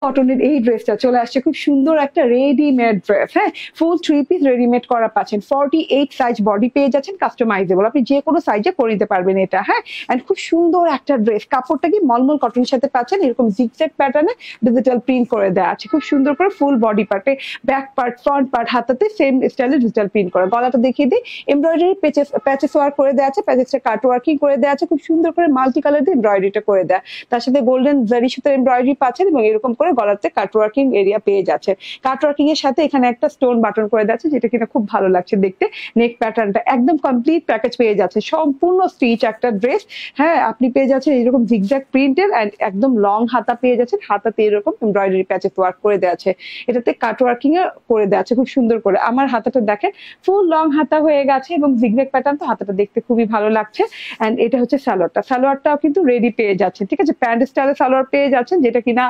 কটনের এই ড্রেসটা চলে আসছে, খুব সুন্দর একটা রেডিমেড ড্রেস। হ্যাঁ, ফুল 3 পিস রেডিমেড করা পাচ্ছেন। 48 সাইজ বডি পেয়ে যাচ্ছেন, কাস্টমাইজেবল, আপনি যে কোনো সাইজে করে নিতে পারবেন এটা। হ্যাঁ, এন্ড খুব সুন্দর একটা ড্রেস, কাপড়টা কি মলমল কটনের সাথে পাচ্ছেন, এরকম জিগজ্যাগ প্যাটার্নে ডিজিটাল প্রিন্ট করে দেওয়া আছে, খুব সুন্দর করে ফুল বডি পার্টে, ব্যাক পার্ট, ফ্রন্ট পার্ট, হাতাতে সেম স্টাইলে ডিজিটাল প্রিন্ট করা। গলাটা দেখিয়ে দিই, এমব্রয়ডারি প্যাচেস ওয়ার্ক করে দেওয়া আছে, প্যাচেসটা কাট ওয়ার্কিং করে দেওয়া আছে, খুব সুন্দর করে মাল্টি কালার দিয়ে এমব্রয়ডারিটা করে দেওয়া, তার সাথে গোল্ডেন জারি সুতার এমব্রয়ডারি পাচ্ছেন এবং এরকম করে গলাতে কাট ওয়ার্কিং এরিয়া পেয়ে যাচ্ছে। কাট ওয়ার্কিং এর সাথে এখানে একটা স্টোন বাটন করে যাচ্ছে, যেটা কিনা খুব ভালো লাগছে দেখতে। নেক প্যাটার্নটা একদম কমপ্লিট প্যাকেজ পেয়ে যাচ্ছে, সম্পূর্ণ স্টিচ একটা ড্রেস। হ্যাঁ, আপনি পেয়ে যাচ্ছেন এরকম জিগজ্যাগ প্রিন্টের এন্ড একদম লং হাতা পেয়ে যাচ্ছেন, হাতাতে এরকম এমব্রয়ডারি প্যাচেস ওয়ার্ক করে দেওয়া আছে, এটাতে কাট ওয়ার্কিং এ করে দেওয়া আছে খুব সুন্দর করে। আমার হাতাটা দেখেন ফুল লং হাতা হয়ে গেছে এবং জিগজ্যাগ প্যাটার্ন, তো হাতাটা দেখতে খুবই ভালো লাগছে। এন্ড এটা হচ্ছে সালোয়ারটা, সালোয়ারটাও কিন্তু রেডি পেয়ে যাচ্ছে, ঠিক আছে, প্যান্ট স্টাইলে সালোয়ার পেয়ে যাচ্ছেন, যেটা কিনা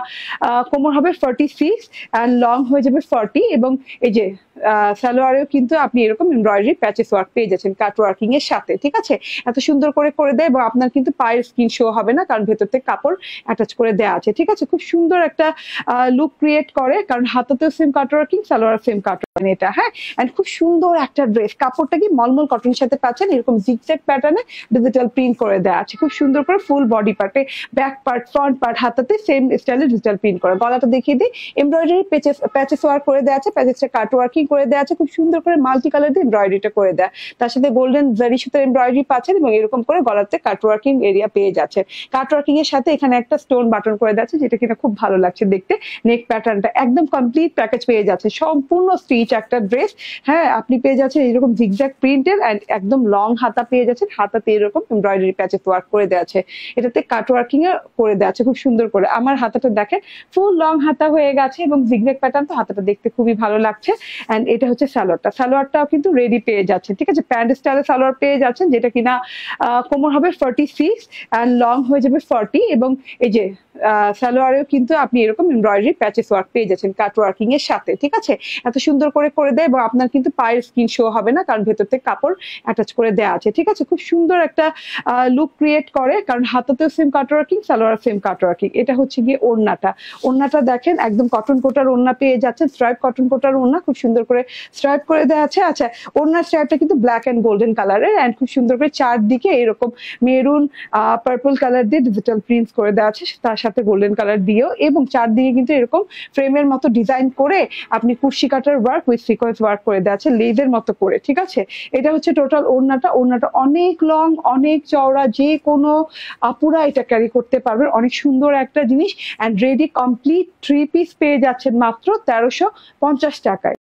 কোমর হবে 46 এন্ড লং হয়ে যাবে 40 এবং এই যে সালোয়ারেও কিন্তু আপনি এরকম এমব্রয়ডারি প্যাচেস ওয়ার্ক পেয়ে যাচ্ছেন কাট ওয়ার্কিং এর সাথে, ঠিক আছে। এত সুন্দর করে করে দেয় এবং আপনার কিন্তু পায়ের স্কিন শো হবে না, কারণ ভেতর থেকে কাপড় অ্যাটাচ করে দেওয়া আছে, ঠিক আছে। খুব সুন্দর একটা লুক ক্রিয়েট করে, কারণ হাতাতেও same cut working, salwar same cut working এটা। হ্যাঁ, এন্ড খুব সুন্দর একটা ড্রেস, কাপড়টা কি মলমল কটনের সাথে পাচ্ছেন, এরকম জিগজ্যাগ প্যাটার্নে ডিজিটাল প্রিন্ট করে দেওয়া আছে, খুব সুন্দর করে ফুল বডি পার্টে, ব্যাক পার্ট, ফ্রন্ট পার্ট, হাতাতে সেম স্টাইলে ডিজিটাল প্রিন্ট করা। গলাটা দেখিয়ে দিই, এমব্রয়ডারি প্যাচেস ওয়ার্ক করে দেওয়া আছে, প্যাচেসটা কাট ওয়ার্কিং করে দেওয়া আছে, খুব সুন্দর করে মাল্টি কালার দিয়ে এমব্রয়ডারিটা করে দেয়, তার সাথে গোল্ডেন জারি সুতার এমব্রয়ডারি পাচ্ছেন এবং এরকম করে গলাতে কাট ওয়ার্কিং এরিয়া পেয়ে যাচ্ছে। কাট ওয়ার্কিং এর সাথে এখানে একটা স্টোন বাটন করে যাচ্ছে, যেটা কিনা খুব ভালো লাগছে দেখতে। নেক প্যাটার্নটা একদম কমপ্লিট প্যাকেজ পেয়ে যাচ্ছে, সম্পূর্ণ স্টিচ একটা ড্রেস। হ্যাঁ, আপনি পেয়ে যাচ্ছেন এরকম জিগজ্যাগ প্রিন্টের এন্ড একদম লং হাতা পেয়ে যাচ্ছেন, হাতাতে এরকম এমব্রয়ডারি প্যাচেস ওয়ার্ক করে দেওয়া আছে, এটাতে কাট ওয়ার্কিং এ করে দেওয়া আছে খুব সুন্দর করে। আমার হাতাটা দেখেন ফুল লং হাতা হয়ে গেছে এবং জিগজ্যাগ প্যাটার্ন, তো হাতাটা দেখতে খুবই ভালো লাগছে। এন্ড এটা হচ্ছে সালোয়ারটা, সালোয়ারটাও কিন্তু রেডি পেয়ে যাচ্ছে, ঠিক আছে, প্যান্ট স্টাইলে সালোয়ার পেয়ে যাচ্ছেন, যেটা কিনা কোমর হবে 46 এন্ড লং হয়ে যাবে 40 এবং এই যে সালোয়ারেও কিন্তু আপনি এরকম এমব্রয়ডারি প্যাচেস ওয়ার্ক পেয়ে যাচ্ছেন কাট ওয়ার্কিং এর সাথে, ঠিক আছে। এত সুন্দর করে করে দেয় এবং আপনার কিন্তু পায়ের স্কিন শো হবে না, কারণ ভেতর থেকে কাপড় অ্যাটাচ করে দেওয়া আছে, ঠিক আছে। খুব সুন্দর একটা লুক ক্রিয়েট করে, কারণ হাতাতেও same cut working, salwar same cut working. এটা হচ্ছে গিয়ে ওড়নাটা, ওড়নাটা দেখেন একদম কটন কোটার ওড়না পেয়ে যাচ্ছেন, স্ট্রাইপ কটন কোটার ওড়না, খুব সুন্দর করে স্ট্রাইপ করে দেওয়া আছে। আচ্ছা, ওড়নার স্ট্রাইপটা কিন্তু ব্ল্যাক এন্ড গোল্ডেন কালারের এন্ড খুব সুন্দর করে চারদিকে এরকম মেরুন পার্পল কালার দিয়ে ডিজিটাল প্রিন্টস করে দেওয়া আছে, তার সাথে গোল্ডেন কালার দিয়েও, এবং চারদিকে কিন্তু এরকম ফ্রেমের মতো ডিজাইন করে আপনি কুশি কাটার ওয়ার্ক উইথ সিকোয়েন্স ওয়ার্ক করে দেওয়া আছে লেজের মতো করে, ঠিক আছে। এটা হচ্ছে টোটাল ওড়নাটা, ওড়নাটা অনেক লং, অনেক চওড়া, যে কোনো আপুরা এটা ক্যারি করতে পারবেন, অনেক সুন্দর একটা জিনিস। এন্ড রেডি কমপ্লিট 3 পিস পেয়ে যাচ্ছেন মাত্র 1350 টাকায়।